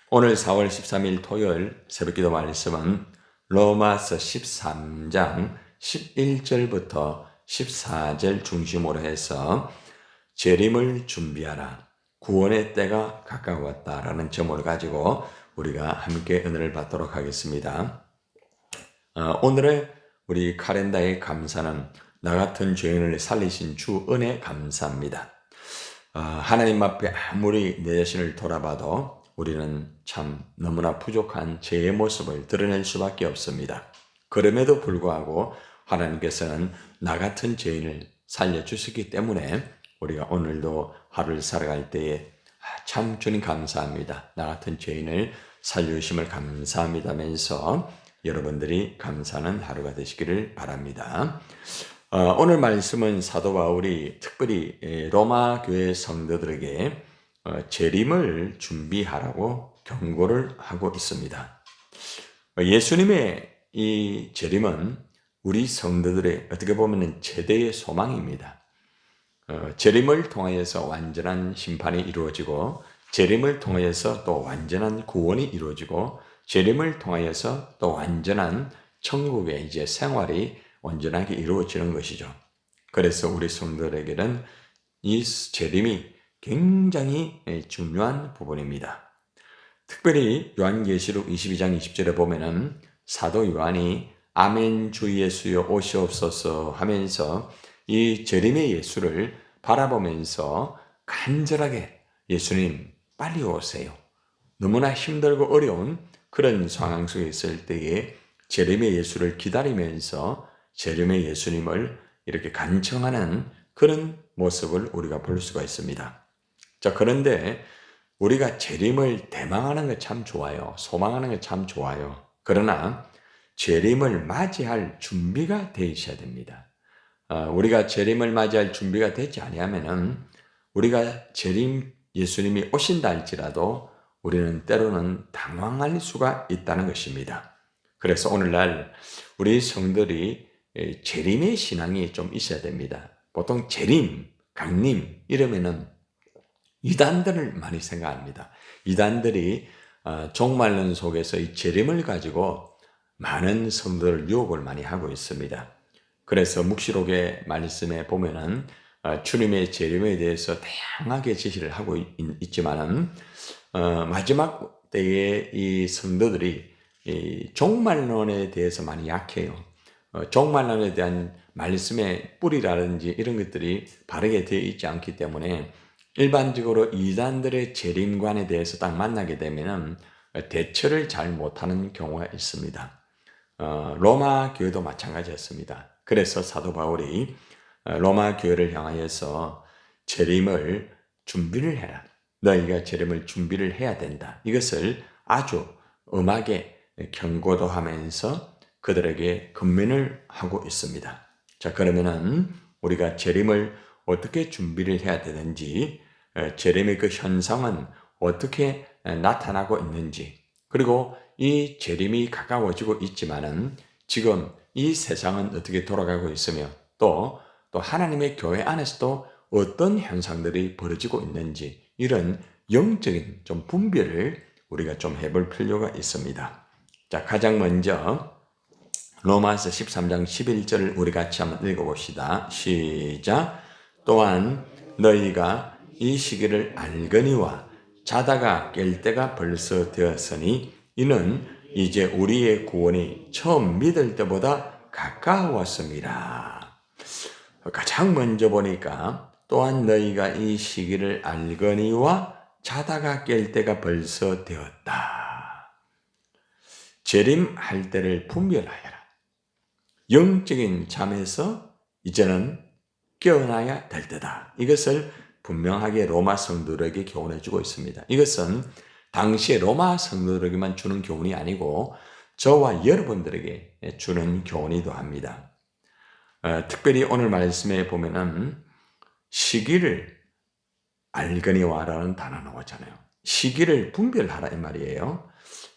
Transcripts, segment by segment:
오늘 4월 13일 토요일 새벽기도 말씀은 로마서 13장 11절부터 14절 중심으로 해서 재림을 준비하라, 구원의 때가 가까웠다라는 점을 가지고 우리가 함께 은혜를 받도록 하겠습니다. 오늘의 우리 카렌다의 감사는 나 같은 죄인을 살리신 주 은혜 감사합니다. 하나님 앞에 아무리 내 자신을 돌아봐도 우리는 참 너무나 부족한 죄의 모습을 드러낼 수밖에 없습니다. 그럼에도 불구하고 하나님께서는 나 같은 죄인을 살려주셨기 때문에 우리가 오늘도 하루를 살아갈 때에 참 주님 감사합니다, 나 같은 죄인을 살려주심을 감사합니다면서 여러분들이 감사하는 하루가 되시기를 바랍니다. 오늘 말씀은 사도 바울이 특별히 로마 교회 성도들에게 재림을 준비하라고 경고를 하고 있습니다. 예수님의 이 재림은 우리 성도들의 어떻게 보면 최대의 소망입니다. 재림을 통하여서 완전한 심판이 이루어지고, 재림을 통하여서 또 완전한 구원이 이루어지고, 재림을 통하여서 또 완전한 천국의 이제 생활이 온전하게 이루어지는 것이죠. 그래서 우리 성도들에게는 이 재림이 굉장히 중요한 부분입니다. 특별히 요한계시록 22장 20절에 보면은 사도 요한이 아멘 주 예수여 오시옵소서 하면서 이 재림의 예수를 바라보면서 간절하게 예수님 빨리 오세요, 너무나 힘들고 어려운 그런 상황 속에 있을 때에 재림의 예수를 기다리면서 재림의 예수님을 이렇게 간청하는 그런 모습을 우리가 볼 수가 있습니다. 자, 그런데 우리가 재림을 대망하는 것 참 좋아요. 소망하는 것 참 좋아요. 그러나 재림을 맞이할 준비가 되어 있어야 됩니다. 우리가 재림을 맞이할 준비가 되지 아니하면은 우리가 재림 예수님이 오신다 할지라도 우리는 때로는 당황할 수가 있다는 것입니다. 그래서 오늘날 우리 성들이 재림의 신앙이 좀 있어야 됩니다. 보통 재림, 강림 이러면은 이단들을 많이 생각합니다. 이단들이 종말론 속에서 이 재림을 가지고 많은 성도를 유혹을 많이 하고 있습니다. 그래서 묵시록의 말씀에 보면은 주님의 재림에 대해서 다양하게 제시를 하고 있지만은 마지막 때에 이 성도들이 이 종말론에 대해서 많이 약해요. 종말론에 대한 말씀의 뿌리라든지 이런 것들이 바르게 되어 있지 않기 때문에 일반적으로 이단들의 재림관에 대해서 딱 만나게 되면은 대처를 잘 못하는 경우가 있습니다. 로마 교회도 마찬가지였습니다. 그래서 사도 바울이 로마 교회를 향하여서 재림을 준비를 해라, 너희가 재림을 준비를 해야 된다, 이것을 아주 엄하게 경고도 하면서 그들에게 권면을 하고 있습니다. 자, 그러면은 우리가 재림을 어떻게 준비를 해야 되는지, 재림의 그 현상은 어떻게 나타나고 있는지, 그리고 이 재림이 가까워지고 있지만은 지금 이 세상은 어떻게 돌아가고 있으며 또 하나님의 교회 안에서도 어떤 현상들이 벌어지고 있는지, 이런 영적인 좀 분별을 우리가 좀 해볼 필요가 있습니다. 자, 가장 먼저 로마서 13장 11절을 우리 같이 한번 읽어봅시다. 시작. 또한 너희가 이 시기를 알거니와 자다가 깰 때가 벌써 되었으니 이는 이제 우리의 구원이 처음 믿을 때보다 가까웠습니다. 가장 먼저 보니까 또한 너희가 이 시기를 알거니와 자다가 깰 때가 벌써 되었다. 재림할 때를 분별하여라. 영적인 잠에서 이제는 깨어나야 될 때다. 이것을 분명하게 로마 성도들에게 교훈해주고 있습니다. 이것은 당시에 로마 성도들에게만 주는 교훈이 아니고 저와 여러분들에게 주는 교훈이기도 합니다. 특별히 오늘 말씀에 보면은 시기를 알거니와라는 단어 나오잖아요. 시기를 분별하라 이 말이에요.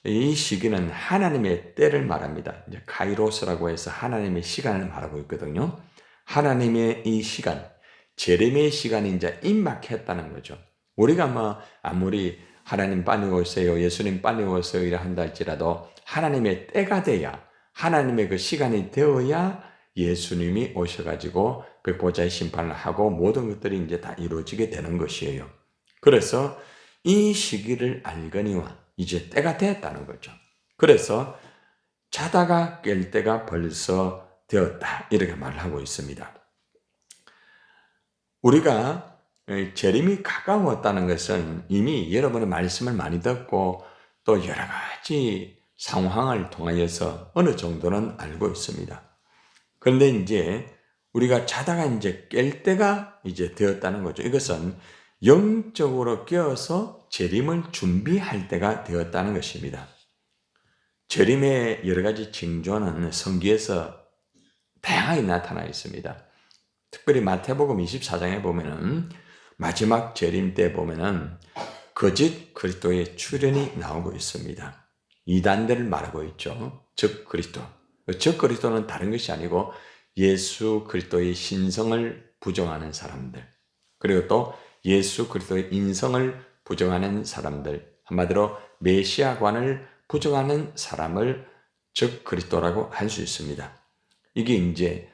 이 시기는 하나님의 때를 말합니다. 이제 카이로스라고 해서 하나님의 시간을 말하고 있거든요. 하나님의 이 시간, 재림의 시간이 이제 임박했다는 거죠. 우리가 뭐 아무리 하나님 빨리 오세요, 예수님 빨리 오세요 이라 한다 할지라도 하나님의 때가 돼야, 하나님의 그 시간이 되어야 예수님이 오셔가지고 백보자의 심판을 하고 모든 것들이 이제 다 이루어지게 되는 것이에요. 그래서 이 시기를 알거니와 이제 때가 되었다는 거죠. 그래서 자다가 깰 때가 벌써 되었다 이렇게 말을 하고 있습니다. 우리가 재림이 가까웠다는 것은 이미 여러분의 말씀을 많이 듣고 또 여러 가지 상황을 통하여서 어느 정도는 알고 있습니다. 그런데 이제 우리가 자다가 이제 깰 때가 이제 되었다는 거죠. 이것은 영적으로 깨어서 재림을 준비할 때가 되었다는 것입니다. 재림의 여러 가지 징조는 성경에서 다양하게 나타나 있습니다. 특별히 마태복음 24장에 보면은 마지막 재림 때 보면은 거짓 그리스도의 출현이 나오고 있습니다. 이단들을 말하고 있죠. 즉 그리스도. 즉 그리스도는 다른 것이 아니고 예수 그리스도의 신성을 부정하는 사람들, 그리고 또 예수 그리스도의 인성을 부정하는 사람들, 한마디로 메시아관을 부정하는 사람을 즉 그리스도라고 할 수 있습니다. 이게 이제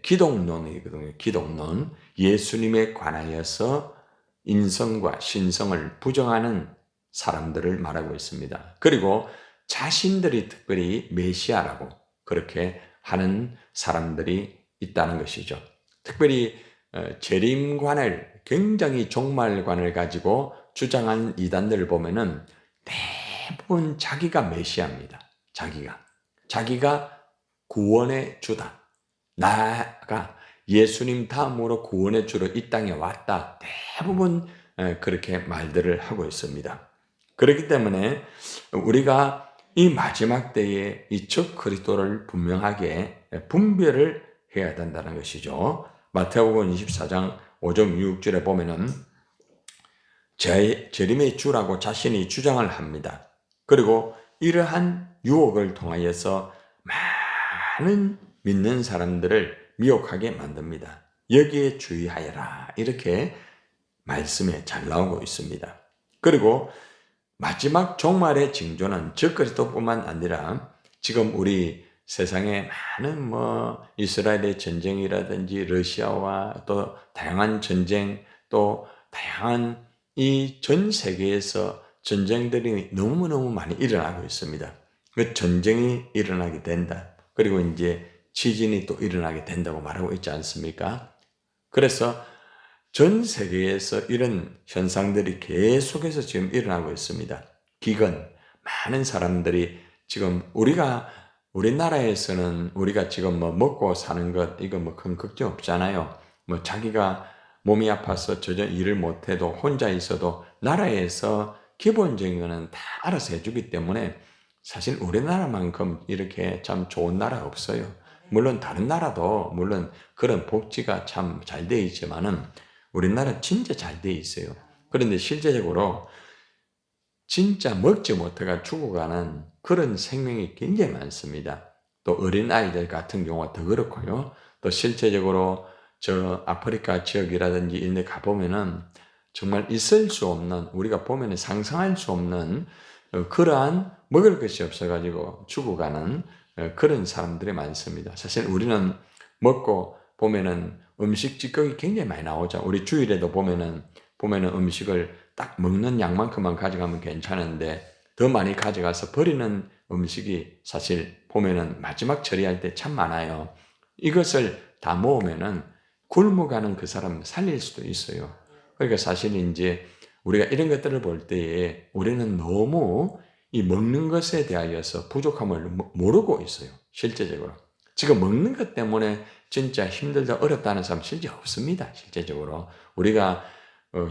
기독론이거든요. 기독론. 예수님에 관하여서 인성과 신성을 부정하는 사람들을 말하고 있습니다. 그리고 자신들이 특별히 메시아라고 그렇게 하는 사람들이 있다는 것이죠. 특별히 재림관을, 굉장히 종말관을 가지고 주장한 이단들을 보면은 대부분 자기가 메시아입니다. 자기가 구원의 주다. 나가 예수님 다음으로 구원의 주로 이 땅에 왔다. 대부분 그렇게 말들을 하고 있습니다. 그렇기 때문에 우리가 이 마지막 때에 이 즉 그리스도를 분명하게 분별을 해야 된다는 것이죠. 마태복음 24장 5절 6절에 보면은 재림의 주라고 자신이 주장을 합니다. 그리고 이러한 유혹을 통하여서 많은 믿는 사람들을 미혹하게 만듭니다. 여기에 주의하여라 이렇게 말씀에 잘 나오고 있습니다. 그리고 마지막 종말의 징조는 즉 그리스도뿐만 아니라 지금 우리 세상에 많은 이스라엘의 전쟁이라든지 러시아와 또 다양한 전쟁, 또 다양한 이 전 세계에서 전쟁들이 너무너무 많이 일어나고 있습니다. 그 전쟁이 일어나게 된다. 그리고 이제 지진이 또 일어나게 된다고 말하고 있지 않습니까? 그래서 전 세계에서 이런 현상들이 계속해서 지금 일어나고 있습니다. 기근, 많은 사람들이 지금 우리나라에서는 우리가 지금 먹고 사는 것, 이거 큰 걱정 없잖아요. 자기가 몸이 아파서 전혀 일을 못해도 혼자 있어도 나라에서 기본적인 거는 다 알아서 해주기 때문에 사실 우리나라만큼 이렇게 참 좋은 나라 없어요. 물론 다른 나라도 물론 그런 복지가 참 잘 돼 있지만은 우리나라 진짜 잘 돼 있어요. 그런데 실제적으로 진짜 먹지 못해가 죽어가는 그런 생명이 굉장히 많습니다. 또 어린아이들 같은 경우가 더 그렇고요. 또 실제적으로 저 아프리카 지역이라든지 이런 데 가보면은 정말 있을 수 없는, 우리가 보면 상상할 수 없는 그러한 먹을 것이 없어가지고 죽어가는 그런 사람들이 많습니다. 사실 우리는 먹고 보면은 음식 찌꺼기 굉장히 많이 나오죠. 우리 주일에도 보면은 음식을 딱 먹는 양만큼만 가져가면 괜찮은데 더 많이 가져가서 버리는 음식이 사실 보면은 마지막 처리할 때 참 많아요. 이것을 다 모으면은 굶어가는 그 사람 살릴 수도 있어요. 그러니까 사실 이제 우리가 이런 것들을 볼 때에 우리는 너무 이 먹는 것에 대하여서 부족함을 모르고 있어요. 실제적으로. 지금 먹는 것 때문에 진짜 힘들다 어렵다는 사람 실제 없습니다. 실제적으로. 우리가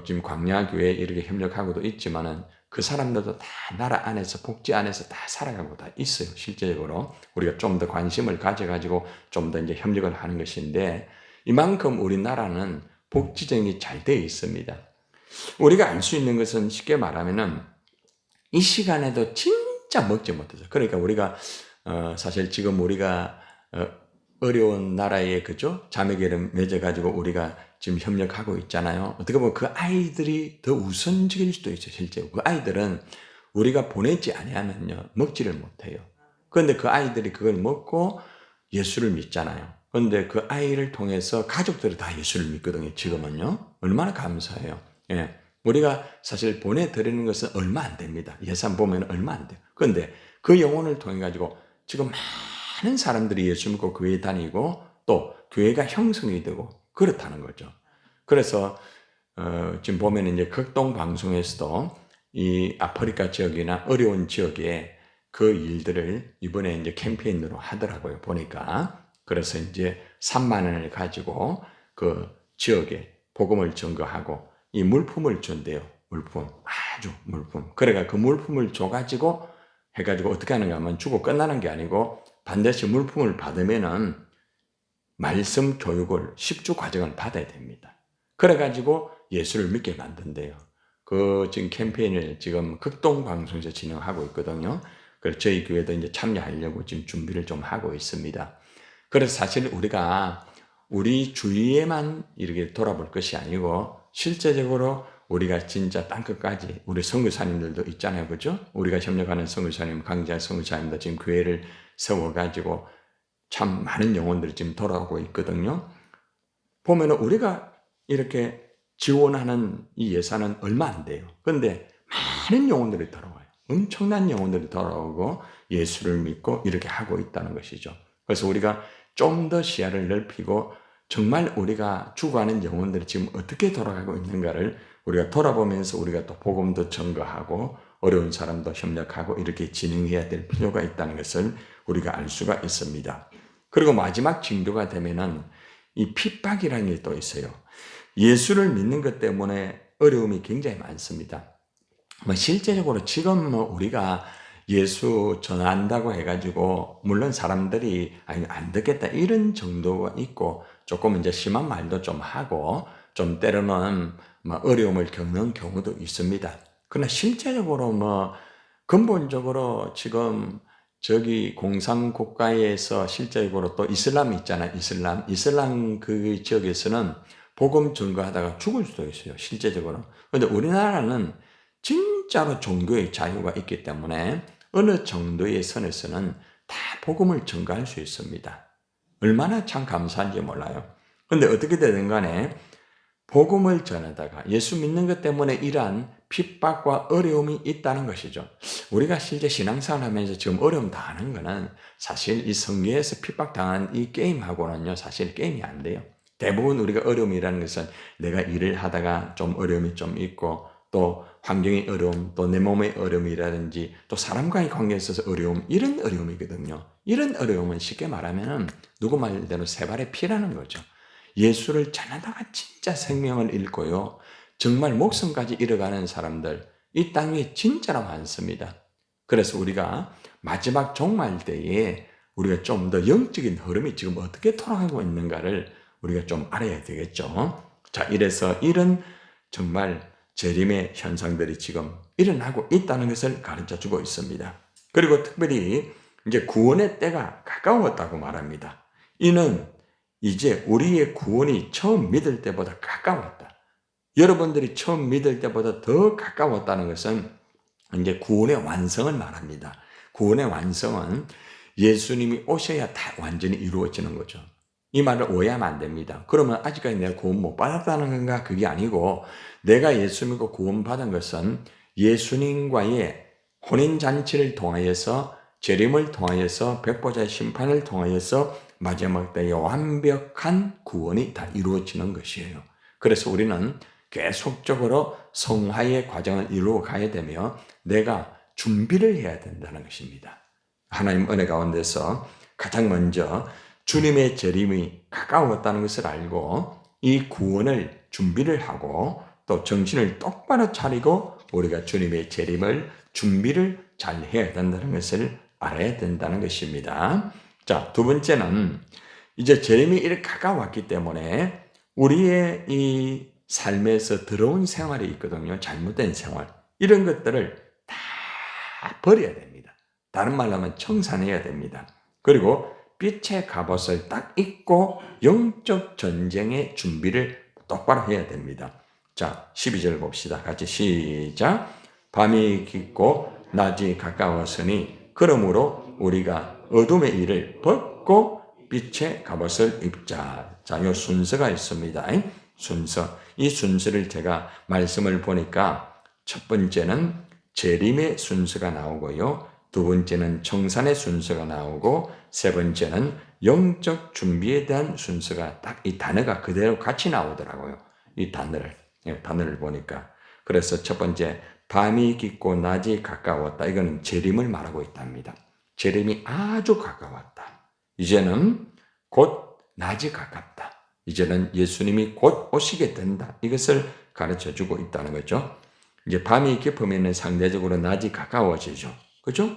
지금 광야교회 이렇게 협력하고도 있지만은 그 사람들도 다 나라 안에서 복지 안에서 다 살아가고 다 있어요. 실제적으로. 우리가 좀 더 관심을 가져가지고 좀 더 이제 협력을 하는 것인데 이만큼 우리나라는 복지정이 잘 되어 있습니다. 우리가 알 수 있는 것은 쉽게 말하면은 이 시간에도 진짜 먹지 못해서 그러니까 우리가 사실 지금 우리가 어려운 나라에 그죠? 자매계를 맺어가지고 우리가 지금 협력하고 있잖아요. 어떻게 보면 그 아이들이 더 우선적일 수도 있어요. 실제 그 아이들은 우리가 보내지 아니하면요 먹지를 못해요. 그런데 그 아이들이 그걸 먹고 예수를 믿잖아요. 그런데 그 아이를 통해서 가족들이 다 예수를 믿거든요. 지금은요. 얼마나 감사해요. 예. 우리가 사실 보내드리는 것은 얼마 안 됩니다. 예산 보면 얼마 안 돼요. 그런데 그 영혼을 통해 가지고 지금 많은 사람들이 예수 믿고 교회 다니고 또 교회가 형성이 되고 그렇다는 거죠. 그래서 지금 보면 이제 극동 방송에서도 이 아프리카 지역이나 어려운 지역에 그 일들을 이번에 이제 캠페인으로 하더라고요. 보니까. 그래서 이제 3만 원을 가지고 그 지역에 복음을 전거하고 이 물품을 준대요. 물품. 아주 물품. 그래가 그 물품을 줘가지고 해가지고 어떻게 하는가 하면 주고 끝나는 게 아니고 반드시 물품을 받으면은 말씀 교육을 10주 과정을 받아야 됩니다. 그래가지고 예수를 믿게 만든대요. 그 지금 캠페인을 지금 극동방송에서 진행하고 있거든요. 그래서 저희 교회도 이제 참여하려고 지금 준비를 좀 하고 있습니다. 그래서 사실 우리가 우리 주위에만 이렇게 돌아볼 것이 아니고 실제적으로 우리가 진짜 땅끝까지 우리 선교사님들도 있잖아요. 그죠? 우리가 협력하는 선교사님, 강자 선교사님도 지금 교회를 세워가지고 참 많은 영혼들이 지금 돌아오고 있거든요. 보면은 우리가 이렇게 지원하는 이 예산은 얼마 안 돼요. 그런데 많은 영혼들이 돌아와요. 엄청난 영혼들이 돌아오고 예수를 믿고 이렇게 하고 있다는 것이죠. 그래서 우리가 좀 더 시야를 넓히고 정말 우리가 추구하는 영혼들이 지금 어떻게 돌아가고 있는가를 우리가 돌아보면서 우리가 또 복음도 전거하고 어려운 사람도 협력하고 이렇게 진행해야 될 필요가 있다는 것을 우리가 알 수가 있습니다. 그리고 마지막 징조가 되면은 이 핍박이라는 게 또 있어요. 예수를 믿는 것 때문에 어려움이 굉장히 많습니다. 실제적으로 지금 우리가 예수 전한다고 해가지고 물론 사람들이 아니 안 듣겠다 이런 정도가 있고 조금 이제 심한 말도 좀 하고 좀 때로는 어려움을 겪는 경우도 있습니다. 그러나 실제적으로 근본적으로 지금 저기 공산국가에서 실제적으로 또 이슬람이 있잖아요. 이슬람 그 지역에서는 복음 전거하다가 죽을 수도 있어요. 실제적으로. 그런데 우리나라는 진짜로 종교의 자유가 있기 때문에 어느 정도의 선에서는 다 복음을 전가할 수 있습니다. 얼마나 참 감사한지 몰라요. 그런데 어떻게 되든 간에 복음을 전하다가 예수 믿는 것 때문에 이러한 핍박과 어려움이 있다는 것이죠. 우리가 실제 신앙생활 하면서 지금 어려움 당하는 거는 사실 이 성경에서 핍박당한 이 게임하고는요, 사실 게임이 안 돼요. 대부분 우리가 어려움이라는 것은 내가 일을 하다가 좀 어려움이 좀 있고 또 환경의 어려움, 또 내 몸의 어려움이라든지 또 사람과의 관계에 있어서 어려움, 이런 어려움이거든요. 이런 어려움은 쉽게 말하면 누구 말대로 세 발의 피라는 거죠. 예수를 전하다가 진짜 생명을 잃고요. 정말 목숨까지 잃어가는 사람들, 이 땅 위에 진짜로 많습니다. 그래서 우리가 마지막 종말 때에 우리가 좀 더 영적인 흐름이 지금 어떻게 돌아가고 있는가를 우리가 좀 알아야 되겠죠. 자, 이래서 이런 정말 재림의 현상들이 지금 일어나고 있다는 것을 가르쳐 주고 있습니다. 그리고 특별히 이제 구원의 때가 가까웠다고 말합니다. 이는 이제 우리의 구원이 처음 믿을 때보다 가까웠다. 여러분들이 처음 믿을 때보다 더 가까웠다는 것은 이제 구원의 완성을 말합니다. 구원의 완성은 예수님이 오셔야 다 완전히 이루어지는 거죠. 이 말을 오해하면 안 됩니다. 그러면 아직까지 내가 구원 못 받았다는 건가? 그게 아니고 내가 예수 믿고 구원받은 것은 예수님과의 혼인잔치를 통하여서 재림을 통하여서 백보자의 심판을 통하여서 마지막 때에 완벽한 구원이 다 이루어지는 것이에요. 그래서 우리는 계속적으로 성화의 과정을 이루어 가야 되며 내가 준비를 해야 된다는 것입니다. 하나님 은혜 가운데서 가장 먼저 주님의 재림이 가까웠다는 것을 알고 이 구원을 준비를 하고 또 정신을 똑바로 차리고 우리가 주님의 재림을 준비를 잘 해야 된다는 것을 알아야 된다는 것입니다. 자, 두 번째는 이제 재림이 이렇게 가까웠기 때문에 우리의 이 삶에서 더러운 생활이 있거든요. 잘못된 생활. 이런 것들을 다 버려야 됩니다. 다른 말로 하면 청산해야 됩니다. 그리고 빛의 갑옷을 딱 입고 영적 전쟁의 준비를 똑바로 해야 됩니다. 자, 12절 봅시다. 같이 시작. 밤이 깊고 낮이 가까웠으니 그러므로 우리가 어둠의 일을 벗고 빛의 갑옷을 입자. 자, 요 순서가 있습니다. 순서. 이 순서를 제가 말씀을 보니까 첫 번째는 재림의 순서가 나오고요. 두 번째는 청산의 순서가 나오고 세 번째는 영적 준비에 대한 순서가 딱 이 단어가 그대로 같이 나오더라고요. 이 단어를 보니까. 그래서 첫 번째 밤이 깊고 낮이 가까웠다. 이거는 재림을 말하고 있답니다. 재림이 아주 가까웠다. 이제는 곧 낮이 가깝다. 이제는 예수님이 곧 오시게 된다. 이것을 가르쳐주고 있다는 거죠. 이제 밤이 깊으면 상대적으로 낮이 가까워지죠. 그죠?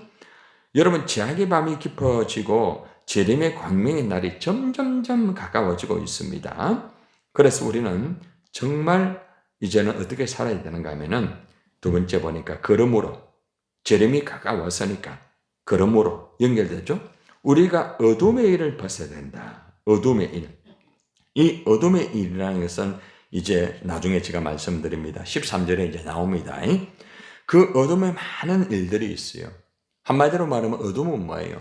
여러분, 제약의 밤이 깊어지고 재림의 광명의 날이 점점점 가까워지고 있습니다. 그래서 우리는 정말 이제는 어떻게 살아야 되는가 하면은 두 번째 보니까 그러므로 재림이 가까웠으니까 그러므로 연결되죠. 우리가 어둠의 일을 벗어야 된다. 어둠의 일. 이 어둠의 일이라는 것은 이제 나중에 제가 말씀드립니다. 13절에 이제 나옵니다. 그 어둠에 많은 일들이 있어요. 한마디로 말하면 어둠은 뭐예요?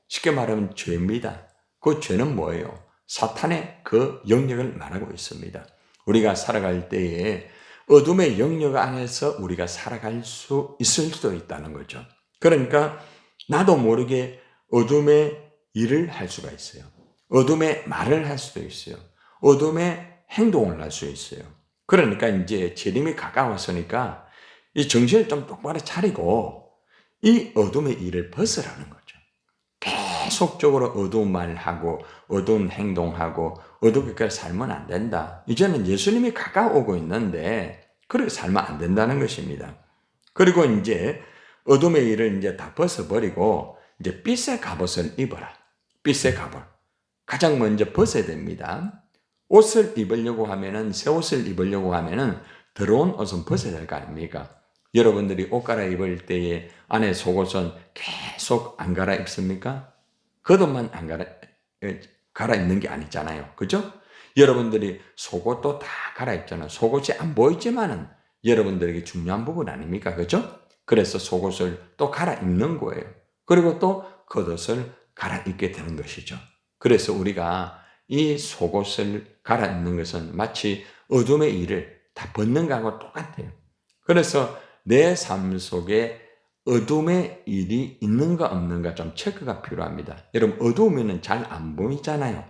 쉽게 말하면 죄입니다. 그 죄는 뭐예요? 사탄의 그 영역을 말하고 있습니다. 우리가 살아갈 때에 어둠의 영역 안에서 우리가 살아갈 수 있을 수도 있다는 거죠. 그러니까 나도 모르게 어둠의 일을 할 수가 있어요. 어둠의 말을 할 수도 있어요. 어둠의 행동을 할 수 있어요. 그러니까 이제 재림이 가까웠으니까 이 정신을 좀 똑바로 차리고 이 어둠의 일을 벗으라는 거죠. 계속적으로 어두운 말하고 어두운 행동하고 어둡게 살면 안 된다. 이제는 예수님이 가까워오고 있는데 그렇게 살면 안 된다는 것입니다. 그리고 이제 어둠의 일을 이제 다 벗어버리고 이제 빛의 갑옷을 입어라. 빛의 갑옷. 가장 먼저 벗어야 됩니다. 옷을 입으려고 하면은, 새 옷을 입으려고 하면은 더러운 옷은 벗어야 될 거 아닙니까? 여러분들이 옷 갈아입을 때에 안에 속옷은 계속 안 갈아입습니까? 겉옷만 안 갈아입는 게 아니잖아요. 그죠? 여러분들이 속옷도 다 갈아입잖아요. 속옷이 안 보이지만은 여러분들에게 중요한 부분 아닙니까? 그죠? 그래서 속옷을 또 갈아입는 거예요. 그리고 또 겉옷을 갈아입게 되는 것이죠. 그래서 우리가 이 속옷을 갈아입는 것은 마치 어둠의 일을 다 벗는 것하고 똑같아요. 그래서 내 삶 속에 어둠의 일이 있는가 없는가 좀 체크가 필요합니다. 여러분, 어두우면 잘 안 보이잖아요.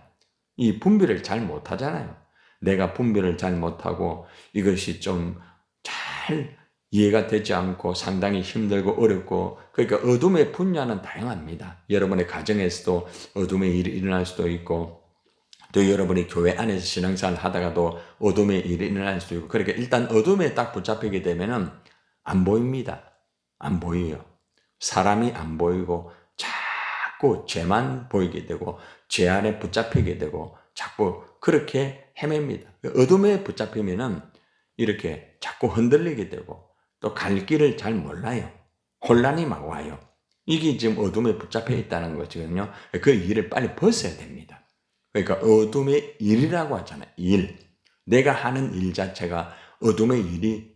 이 분별을 잘 못하잖아요. 내가 분별을 잘 못하고 이것이 좀 잘 이해가 되지 않고 상당히 힘들고 어렵고, 그러니까 어둠의 분야는 다양합니다. 여러분의 가정에서도 어둠의 일이 일어날 수도 있고, 또 여러분이 교회 안에서 신앙생활 하다가도 어둠의 일이 일어날 수도 있고, 그러니까 일단 어둠에 딱 붙잡히게 되면은 안 보입니다. 안 보여요. 사람이 안 보이고 자꾸 죄만 보이게 되고 죄 안에 붙잡히게 되고 자꾸 그렇게 헤맵니다. 어둠에 붙잡히면은 이렇게 자꾸 흔들리게 되고 또 갈 길을 잘 몰라요. 혼란이 막 와요. 이게 지금 어둠에 붙잡혀 있다는 거거든요. 그 일을 빨리 벗어야 됩니다. 그러니까 어둠의 일이라고 하잖아요. 일. 내가 하는 일 자체가 어둠의 일이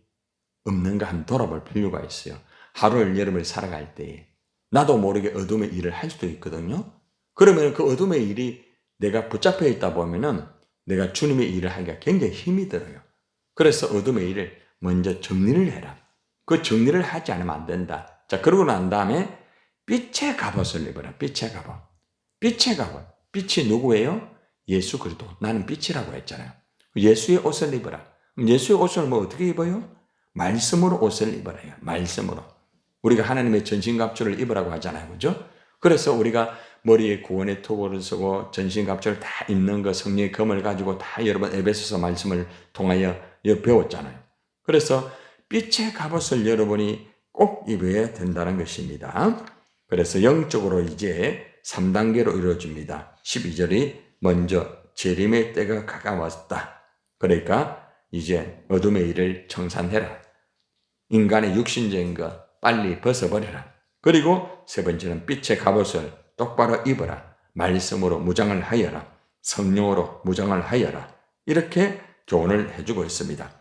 없는가 한번 돌아볼 필요가 있어요. 하루를 여름을 살아갈 때에 나도 모르게 어둠의 일을 할 수도 있거든요. 그러면 그 어둠의 일이 내가 붙잡혀 있다 보면은 내가 주님의 일을 하기가 굉장히 힘이 들어요. 그래서 어둠의 일을 먼저 정리를 해라. 그 정리를 하지 않으면 안 된다. 자, 그러고 난 다음에 빛의 갑옷을 입어라. 빛의 갑옷. 빛의 갑옷. 빛이 누구예요? 예수 그리스도. 나는 빛이라고 했잖아요. 예수의 옷을 입어라. 예수의 옷을 뭐 어떻게 입어요? 말씀으로 옷을 입어라요. 말씀으로. 우리가 하나님의 전신갑주를 입으라고 하잖아요. 그죠? 그래서 우리가 머리에 구원의 토고를 쓰고 전신갑주를 다 입는 거, 성령의 검을 가지고 다 여러분 에베소서 말씀을 통하여 배웠잖아요. 그래서 빛의 갑옷을 여러분이 꼭 입어야 된다는 것입니다. 그래서 영적으로 이제 3단계로 이루어집니다. 12절이 먼저 재림의 때가 가까웠다. 그러니까 이제 어둠의 일을 청산해라. 인간의 육신적인 것 빨리 벗어버려라. 그리고 세 번째는 빛의 갑옷을 똑바로 입어라. 말씀으로 무장을 하여라. 성령으로 무장을 하여라. 이렇게 교훈을 해주고 있습니다.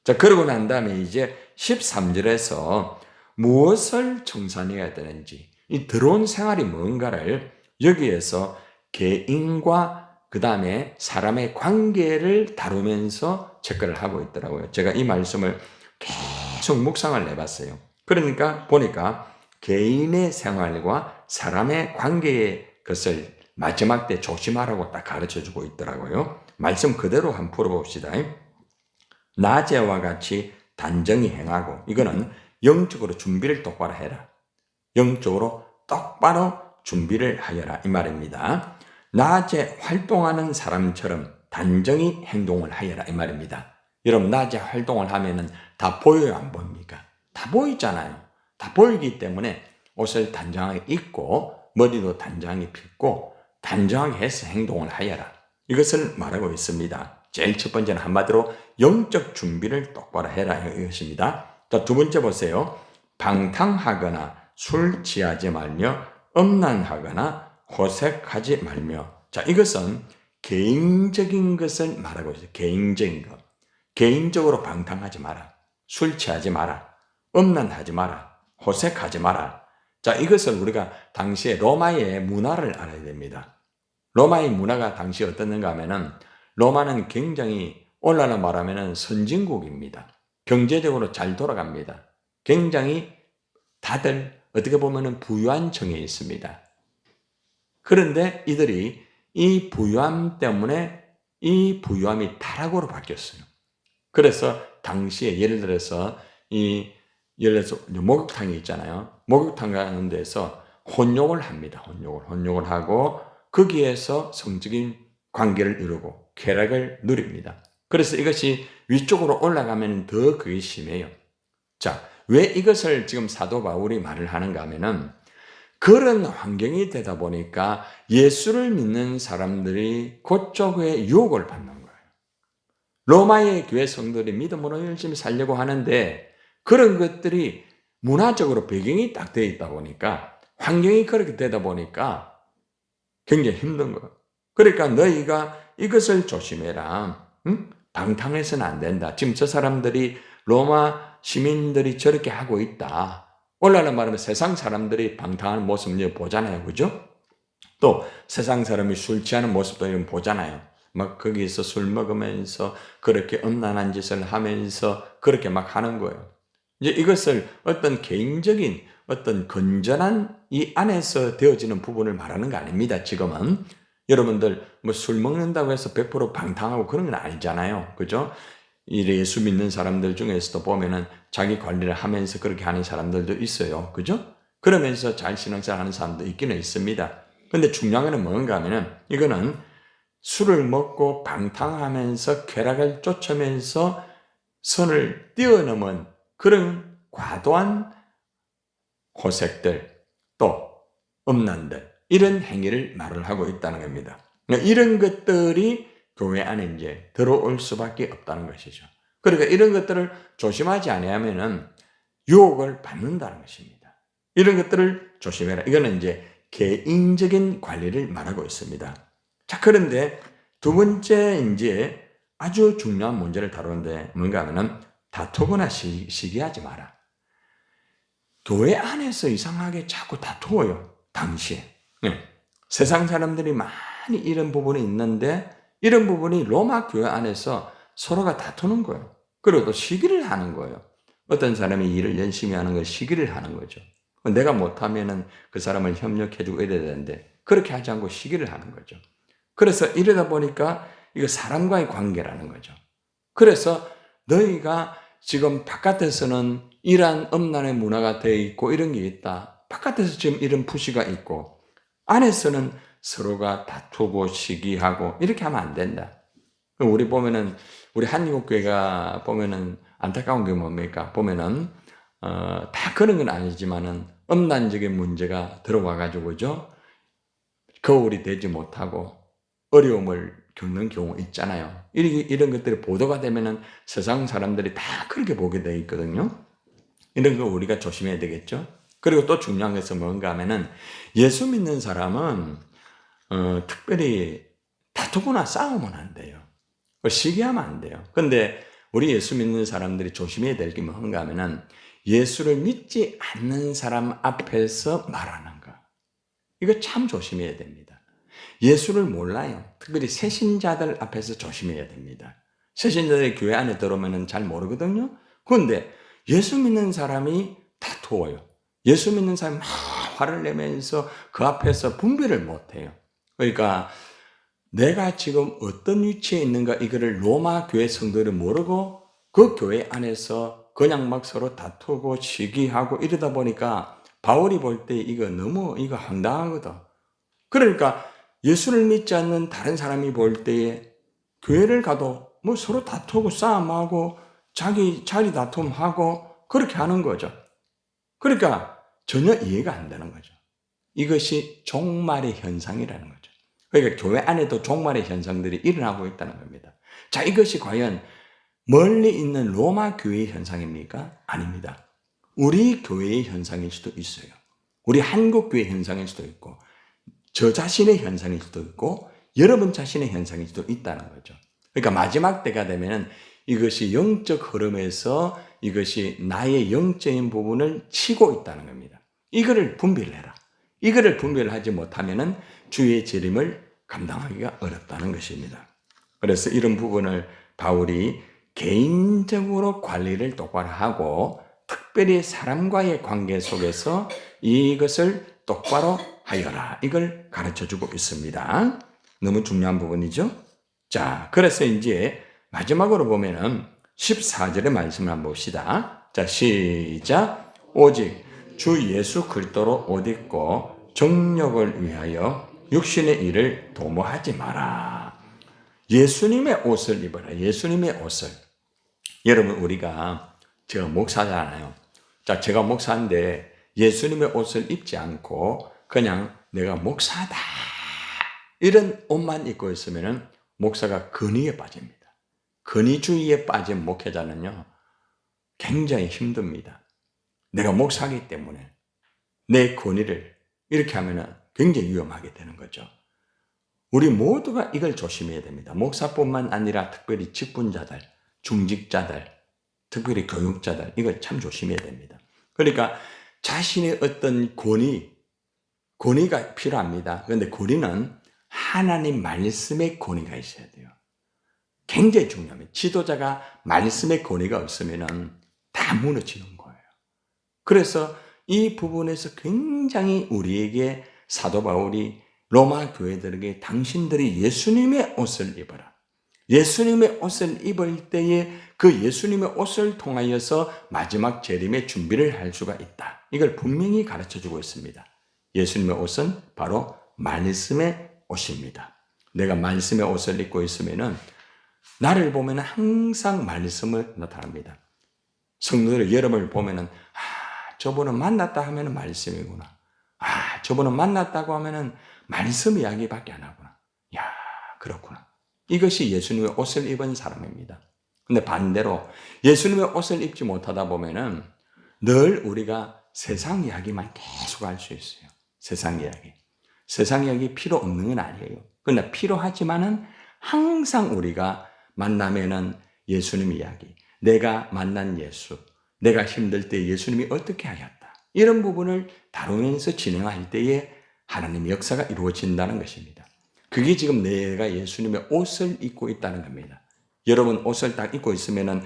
자, 그러고 난 다음에 이제 13절에서 무엇을 청산해야 되는지, 이 들어온 생활이 뭔가를 여기에서 개인과 그 다음에 사람의 관계를 다루면서 체크를 하고 있더라고요. 제가 이 말씀을 계속 묵상을 해봤어요. 그러니까 보니까 개인의 생활과 사람의 관계의 것을 마지막 때 조심하라고 딱 가르쳐 주고 있더라고요. 말씀 그대로 한번 풀어봅시다. 낮에와 같이 단정히 행하고, 이거는 영적으로 준비를 똑바로 해라. 영적으로 똑바로 준비를 하여라, 이 말입니다. 낮에 활동하는 사람처럼 단정히 행동을 하여라, 이 말입니다. 여러분, 낮에 활동을 하면은 다 보여요, 안 보입니까? 다 보이잖아요. 다 보이기 때문에 옷을 단정하게 입고 머리도 단정하게 빗고 단정하게 해서 행동을 하여라. 이것을 말하고 있습니다. 제일 첫 번째는 한마디로 영적 준비를 똑바로 해라, 이것입니다. 자, 두 번째 보세요. 방탕하거나 술 취하지 말며 음란하거나 호색하지 말며. 자, 이것은 개인적인 것을 말하고 있어요. 개인적인 것. 개인적으로 방탕하지 마라. 술 취하지 마라. 음란하지 마라. 호색하지 마라. 자, 이것을 우리가 당시에 로마의 문화를 알아야 됩니다. 로마의 문화가 당시에 어떻는가 하면은, 로마는 굉장히 오늘날로 말하면은 선진국입니다. 경제적으로 잘 돌아갑니다. 굉장히 다들 어떻게 보면은 부유한 층에 있습니다. 그런데 이들이 이 부유함 때문에 이 부유함이 타락으로 바뀌었어요. 그래서 당시에 예를 들어서 목욕탕이 있잖아요. 목욕탕 가는 데서 혼욕을 합니다. 혼욕을 하고 거기에서 성적인 관계를 이루고 쾌락을 누립니다. 그래서 이것이 위쪽으로 올라가면 더 그게 심해요. 자, 왜 이것을 지금 사도 바울이 말을 하는가 하면은, 그런 환경이 되다 보니까 예수를 믿는 사람들이 그쪽에 유혹을 받는 거예요. 로마의 교회 성도들이 믿음으로 열심히 살려고 하는데, 그런 것들이 문화적으로 배경이 딱 되어 있다 보니까, 환경이 그렇게 되다 보니까 굉장히 힘든 거예요. 그러니까 너희가 이것을 조심해라. 응? 방탕해서는 안 된다. 지금 저 사람들이, 로마 시민들이 저렇게 하고 있다. 오늘날 말하면 세상 사람들이 방탕하는 모습 보잖아요. 그죠? 또 세상 사람이 술 취하는 모습도 보잖아요. 막 거기서 술 먹으면서 그렇게 음란한 짓을 하면서 그렇게 막 하는 거예요. 이제 이것을 어떤 개인적인 어떤 건전한 이 안에서 되어지는 부분을 말하는 거 아닙니다. 지금은 여러분들 뭐 술 먹는다고 해서 100% 방탕하고 그런 건 아니잖아요. 그죠? 이 예수 믿는 사람들 중에서도 보면은 자기 관리를 하면서 그렇게 하는 사람들도 있어요. 그죠? 그러면서 잘 신앙생활 하는 사람도 있기는 있습니다. 근데 중요한 건 뭔가 하면은, 이거는 술을 먹고 방탕하면서 쾌락을 쫓으면서 선을 뛰어넘은 그런 과도한 호색들, 또 음란들, 이런 행위를 말을 하고 있다는 겁니다. 이런 것들이 교회 안에 이제 들어올 수밖에 없다는 것이죠. 그러니까 이런 것들을 조심하지 아니하면은 유혹을 받는다는 것입니다. 이런 것들을 조심해라. 이거는 이제 개인적인 관리를 말하고 있습니다. 자, 그런데 두 번째 이제 아주 중요한 문제를 다루는데 뭔가 하면은, 다투거나 시기하지 마라. 교회 안에서 이상하게 자꾸 다투어요. 당시에. 세상 사람들이 많이 이런 부분이 있는데, 이런 부분이 로마 교회 안에서 서로가 다투는 거예요. 그리고 또 시기를 하는 거예요. 어떤 사람이 일을 열심히 하는 걸 시기를 하는 거죠. 내가 못하면은 그 사람을 협력해주고 이래야 되는데, 그렇게 하지 않고 시기를 하는 거죠. 그래서 이러다 보니까 이거 사람과의 관계라는 거죠. 그래서 너희가 지금 바깥에서는 이러한 음란의 문화가 되어 있고 이런 게 있다. 바깥에서 지금 이런 푸시가 있고, 안에서는 서로가 다투고 시기하고 이렇게 하면 안 된다. 우리 보면은, 우리 한국교회가 보면은 안타까운 게 뭡니까? 보면은 다 그런 건 아니지만은 음란적인 문제가 들어와가지고, 그죠? 거울이 되지 못하고 어려움을 겪는 경우 있잖아요. 이런 것들이 보도가 되면은 세상 사람들이 다 그렇게 보게 되어 있거든요. 이런 거 우리가 조심해야 되겠죠. 그리고 또 중요한 것은 뭔가 하면은, 예수 믿는 사람은 특별히 다투거나 싸우면 안 돼요. 시기하면 안 돼요. 근데 우리 예수 믿는 사람들이 조심해야 될 게 뭔가 하면은 예수를 믿지 않는 사람 앞에서 말하는 거. 이거 참 조심해야 됩니다. 예수를 몰라요. 특별히 새신자들 앞에서 조심해야 됩니다. 새신자들이 교회 안에 들어오면 잘 모르거든요. 그런데 예수 믿는 사람이 다투어요. 예수 믿는 사람이 막 화를 내면서 그 앞에서 분별을 못해요. 그러니까 내가 지금 어떤 위치에 있는가 이거를 로마 교회 성도들이 모르고 그 교회 안에서 그냥 막 서로 다투고 시기하고 이러다 보니까 바울이 볼 때 이거 너무 황당하거든. 그러니까 예수를 믿지 않는 다른 사람이 볼 때에 교회를 가도 뭐 서로 다투고 싸움하고 자기 자리 다툼하고 그렇게 하는 거죠. 그러니까 전혀 이해가 안 되는 거죠. 이것이 종말의 현상이라는 거죠. 그러니까 교회 안에도 종말의 현상들이 일어나고 있다는 겁니다. 자, 이것이 과연 멀리 있는 로마 교회의 현상입니까? 아닙니다. 우리 교회의 현상일 수도 있어요. 우리 한국 교회의 현상일 수도 있고 저 자신의 현상일 수도 있고 여러분 자신의 현상일 수도 있다는 거죠. 그러니까 마지막 때가 되면 이것이 영적 흐름에서 이것이 나의 영적인 부분을 치고 있다는 겁니다. 이거를 분별해라. 이거를 분별하지 못하면 주의 재림을 감당하기가 어렵다는 것입니다. 그래서 이런 부분을 바울이 개인적으로 관리를 똑바로 하고 특별히 사람과의 관계 속에서 이것을 똑바로 하여라. 이걸 가르쳐주고 있습니다. 너무 중요한 부분이죠. 자, 그래서 이제 마지막으로 보면은 14절의 말씀을 한번 봅시다. 자, 시작. 오직 주 예수 그리스도로 옷 입고 정욕을 위하여 육신의 일을 도모하지 마라. 예수님의 옷을 입어라. 예수님의 옷을. 여러분, 제가 목사잖아요. 자, 제가 목사인데 예수님의 옷을 입지 않고 그냥 내가 목사다 이런 옷만 입고 있으면 목사가 근위에 빠집니다. 근위주의에 빠진 목회자는요 굉장히 힘듭니다. 내가 목사이기 때문에 내 권위를 이렇게 하면 굉장히 위험하게 되는 거죠. 우리 모두가 이걸 조심해야 됩니다. 목사뿐만 아니라 특별히 직분자들, 중직자들, 특별히 교육자들 이걸 참 조심해야 됩니다. 그러니까 자신의 어떤 권위가 필요합니다. 그런데 권위는 하나님 말씀의 권위가 있어야 돼요. 굉장히 중요합니다. 지도자가 말씀의 권위가 없으면 다 무너지는 거예요. 그래서 이 부분에서 굉장히 우리에게 사도 바울이 로마 교회들에게 당신들이 예수님의 옷을 입어라. 예수님의 옷을 입을 때에 그 예수님의 옷을 통하여서 마지막 재림의 준비를 할 수가 있다. 이걸 분명히 가르쳐주고 있습니다. 예수님의 옷은 바로 말씀의 옷입니다. 내가 말씀의 옷을 입고 있으면 나를 보면 항상 말씀을 나타납니다. 성도들 여러분을 보면 저분은 만났다 하면 말씀이구나. 저분은 만났다고 하면 말씀 이야기밖에 안 하구나. 야, 그렇구나. 이것이 예수님의 옷을 입은 사람입니다. 근데 반대로 예수님의 옷을 입지 못하다 보면은 늘 우리가 세상 이야기만 계속 할 수 있어요. 세상 이야기. 세상 이야기 필요 없는 건 아니에요. 그러나 필요하지만은 항상 우리가 만나면은 예수님 이야기. 내가 만난 예수. 내가 힘들 때 예수님이 어떻게 하셨다. 이런 부분을 다루면서 진행할 때에 하나님의 역사가 이루어진다는 것입니다. 그게 지금 내가 예수님의 옷을 입고 있다는 겁니다. 여러분 옷을 딱 입고 있으면은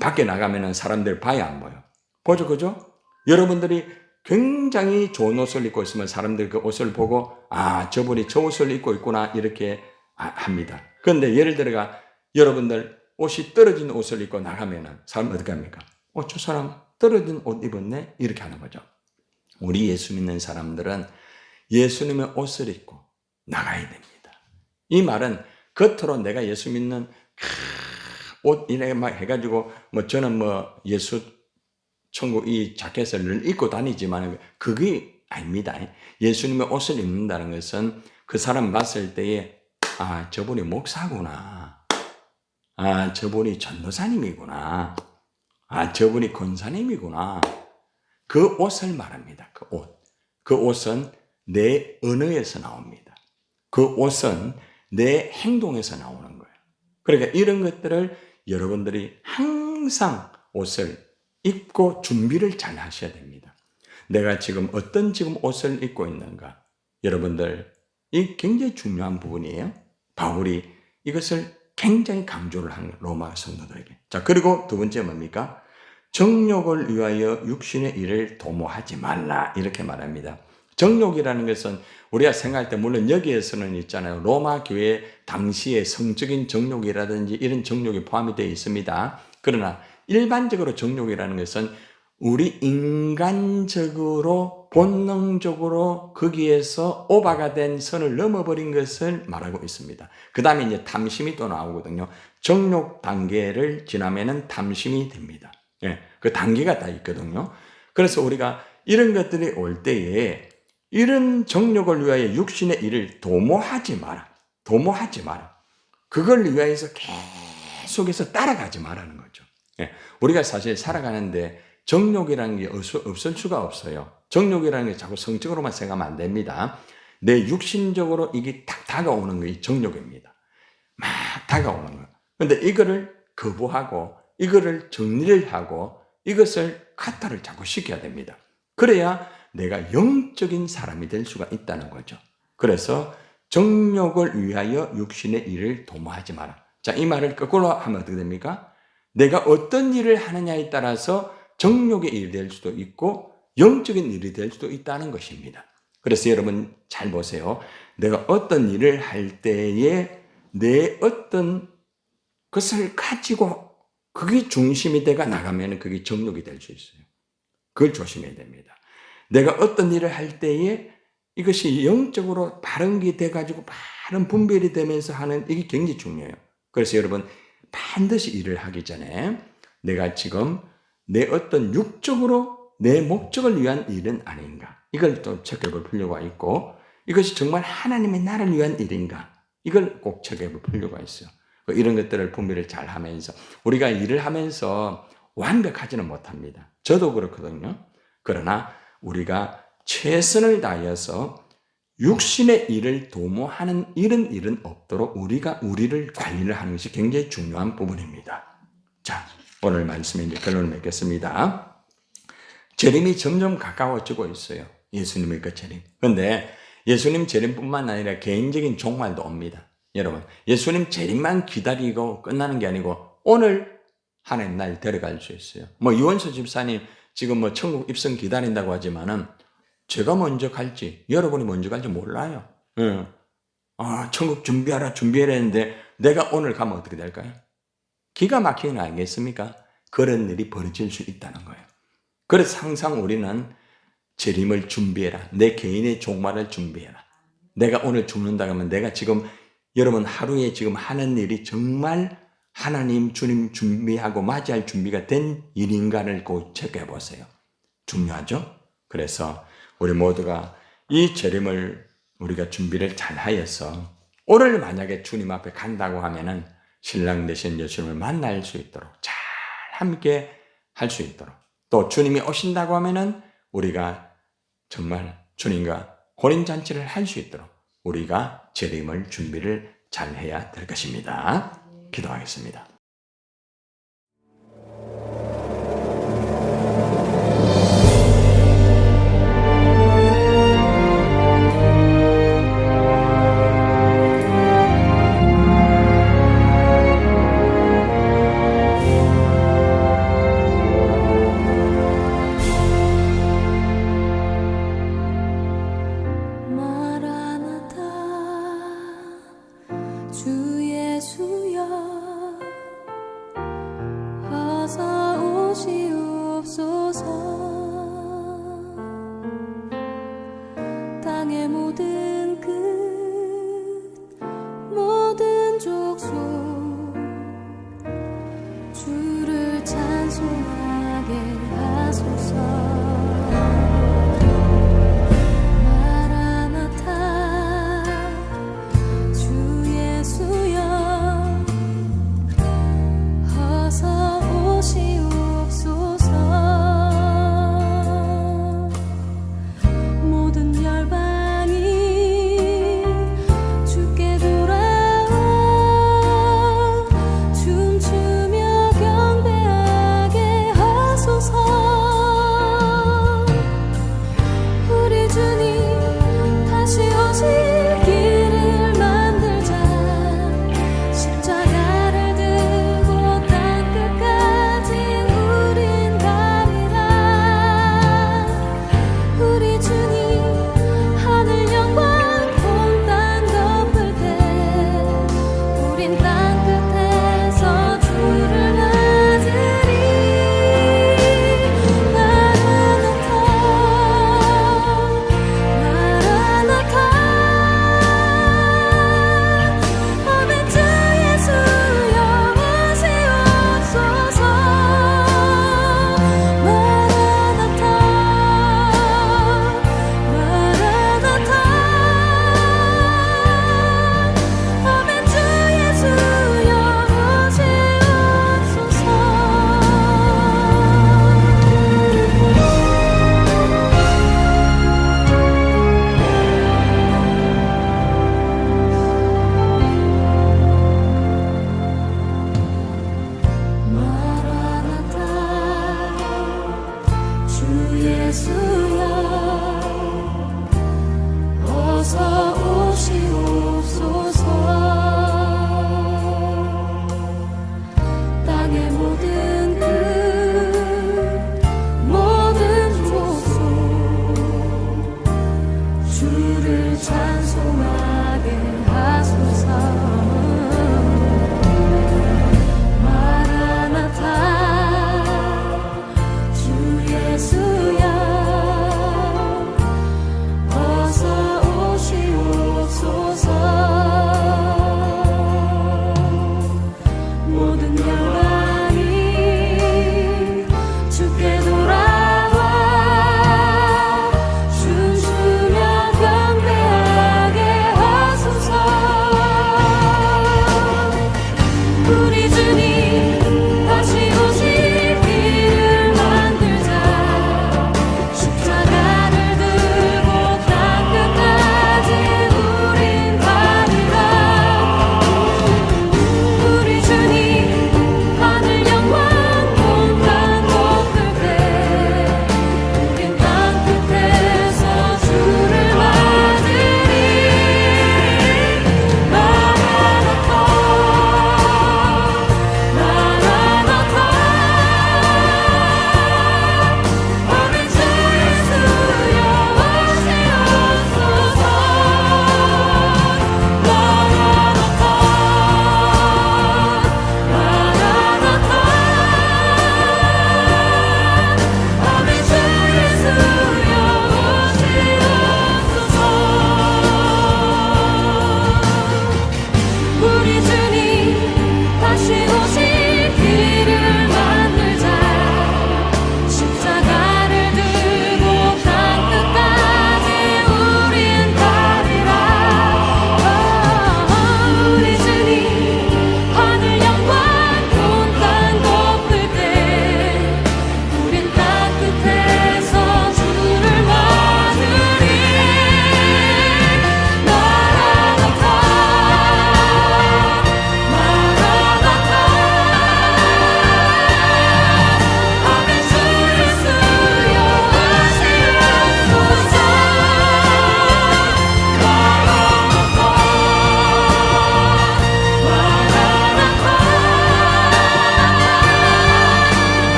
밖에 나가면은 사람들 봐야 안 보여. 보죠, 그죠? 여러분들이 굉장히 좋은 옷을 입고 있으면 사람들 그 옷을 보고 저분이 저 옷을 입고 있구나 이렇게 합니다. 그런데 예를 들어가 여러분들 옷이 떨어진 옷을 입고 나가면은 사람 어떻게 합니까? 저 사람 떨어진 옷 입었네? 이렇게 하는 거죠. 우리 예수 믿는 사람들은 예수님의 옷을 입고 나가야 됩니다. 이 말은 겉으로 내가 예수 믿는 옷 이래 막 해가지고 저는 예수 천국 이 자켓을 늘 입고 다니지만 그게 아닙니다. 예수님의 옷을 입는다는 것은 그 사람 봤을 때에 저분이 목사구나. 저분이 전도사님이구나. 저분이 권사님이구나. 그 옷을 말합니다. 그 옷. 그 옷은 내 언어에서 나옵니다. 그 옷은 내 행동에서 나오는 거예요. 그러니까 이런 것들을 여러분들이 항상 옷을 입고 준비를 잘 하셔야 됩니다. 내가 지금 어떤 옷을 입고 있는가? 여러분들, 이 굉장히 중요한 부분이에요. 바울이 이것을 굉장히 강조를 한 거예요. 로마 성도들에게. 자, 그리고 두 번째 뭡니까? 정욕을 위하여 육신의 일을 도모하지 말라. 이렇게 말합니다. 정욕이라는 것은 우리가 생각할 때 물론 여기에서는 있잖아요. 로마 교회 당시의 성적인 정욕이라든지 이런 정욕이 포함이 되어 있습니다. 그러나 일반적으로 정욕이라는 것은 우리 인간적으로 본능적으로 거기에서 오바가 된 선을 넘어버린 것을 말하고 있습니다. 그 다음에 이제 탐심이 또 나오거든요. 정욕 단계를 지나면은 탐심이 됩니다. 예, 그 단계가 다 있거든요. 그래서 우리가 이런 것들이 올 때에 이런 정욕을 위하여 육신의 일을 도모하지 마라. 도모하지 마라. 그걸 위하여서 계속해서 따라가지 말라는 거죠. 예, 우리가 사실 살아가는데 정욕이라는 게 없을 수가 없어요. 정욕이라는 게 자꾸 성적으로만 생각하면 안 됩니다. 내 육신적으로 이게 딱 다가오는 게 정욕입니다. 막 다가오는 거예요. 그런데 이거를 거부하고 이거를 정리를 하고 이것을 카타를 자꾸 시켜야 됩니다. 그래야 내가 영적인 사람이 될 수가 있다는 거죠. 그래서 정욕을 위하여 육신의 일을 도모하지 마라. 자, 이 말을 거꾸로 하면 어떻게 됩니까? 내가 어떤 일을 하느냐에 따라서 정욕의 일이 될 수도 있고 영적인 일이 될 수도 있다는 것입니다. 그래서 여러분 잘 보세요. 내가 어떤 일을 할 때에 내 어떤 것을 가지고 그게 중심이 돼가 나가면 그게 정욕이 될 수 있어요. 그걸 조심해야 됩니다. 내가 어떤 일을 할 때에 이것이 영적으로 바른 게 돼가지고 바른 분별이 되면서 하는 이게 굉장히 중요해요. 그래서 여러분 반드시 일을 하기 전에 내가 지금 내 어떤 육적으로 내 목적을 위한 일은 아닌가? 이걸 또 체크해볼 필요가 있고 이것이 정말 하나님의 나를 위한 일인가? 이걸 꼭 체크해볼 필요가 있어요. 이런 것들을 분별을 잘 하면서 우리가 일을 하면서 완벽하지는 못합니다. 저도 그렇거든요. 그러나 우리가 최선을 다해서 육신의 일을 도모하는 이런 일은 없도록 우리가 우리를 관리를 하는 것이 굉장히 중요한 부분입니다. 자, 오늘 말씀에 이제 결론을 맺겠습니다. 재림이 점점 가까워지고 있어요. 예수님의 그 재림. 그런데 예수님 재림뿐만 아니라 개인적인 종말도 옵니다. 여러분, 예수님 재림만 기다리고 끝나는 게 아니고 오늘 하나님 날 데려갈 수 있어요. 유원수 집사님 지금 천국 입성 기다린다고 하지만은 제가 먼저 갈지 여러분이 먼저 갈지 몰라요. 천국 준비하라 했는데 내가 오늘 가면 어떻게 될까요? 기가 막히는 거 아니겠습니까? 그런 일이 벌어질 수 있다는 거예요. 그래서 항상 우리는 재림을 준비해라. 내 개인의 종말을 준비해라. 내가 오늘 죽는다 하면 내가 지금 여러분 하루에 지금 하는 일이 정말 하나님 주님 준비하고 맞이할 준비가 된 일인가를 꼭 체크해 보세요. 중요하죠? 그래서 우리 모두가 이 재림을 우리가 준비를 잘 하여서 오늘 만약에 주님 앞에 간다고 하면은 신랑 되신 예수님을 만날 수 있도록 잘 함께 할 수 있도록 또 주님이 오신다고 하면은 우리가 정말 주님과 혼인잔치를 할 수 있도록 우리가 재림을 준비를 잘 해야 될 것입니다. 기도하겠습니다. 주 예수여 주 예수여